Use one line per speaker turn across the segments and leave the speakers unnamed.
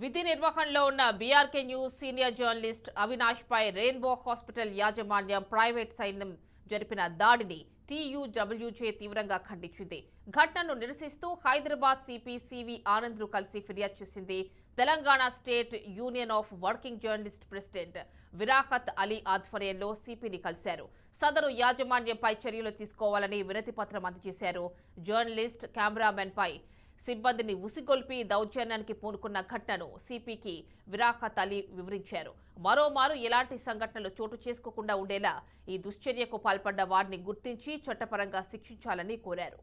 విధి నిర్వహణలో ఉన్న BRK news senior journalist Avinash పై రెయిన్బో హాస్పిటల్ యాజమాన్యం ప్రైవేట్ సైన్యం జరిపిన దాడిని టీయూడబ్ల్యూజే తీవ్రంగా ఖండించింది. ఘటనను నిరసిస్తూ హైదరాబాద్ సిపి సివి ఆనంద్ను కలిసి ఫిర్యాదు చేసింది. Telangana state union of working journalist president Virahat Ali ఆధ్వర్యంలో సిపిని కలిశారు. సదరు యాజమాన్యంపై చర్యలు తీసుకోవాలని వినతి పత్రం అందజేశారు. జర్నలిస్ట్ కెమెరామెన్ పై సిబ్బందిని ఉసిగొల్పి దౌర్జన్యానికి పూనుకున్న ఘటనను సిపికి విరాహత్ అలీ వివరించారు. మరోమారు ఎలాంటి సంఘటనలు చోటు చేసుకోకుండా ఉండేలా ఈ దుశ్చర్యకు పాల్పడ్డ వారిని గుర్తించి చట్టపరంగా శిక్షించాలని కోరారు.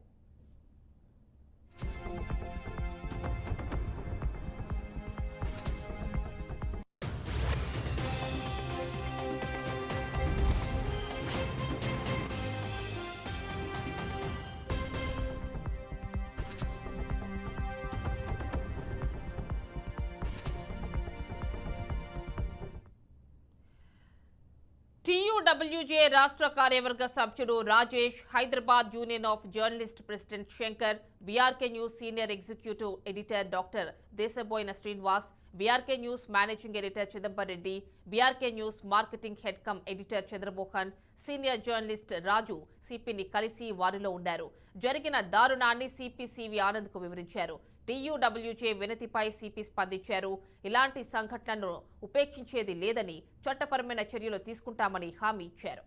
టీయూడబ్ల్యూజే రాష్ట్ర కార్యవర్గ సభ్యుడు Rajesh, Hyderabad union of journalist president Shankar, BRK news senior executive editor doctor Deshaboina Srinivas, BRK news managing editor Chidambar Reddy, BRK news marketing head cum editor Chandramohan, senior journalist Raju సిపిని కలిసి వారిలో ఉండారు. జరిగిన దారుణాన్ని సిపి సివి ఆనంద్కు వివరించారు. టీయూడబ్ల్యూజే వినతిపై సిపి స్పందించారు. ఇలాంటి సంఘటనలను ఉపేక్షించేది లేదని, చట్టపరమైన చర్యలు తీసుకుంటామని హామీ ఇచ్చారు.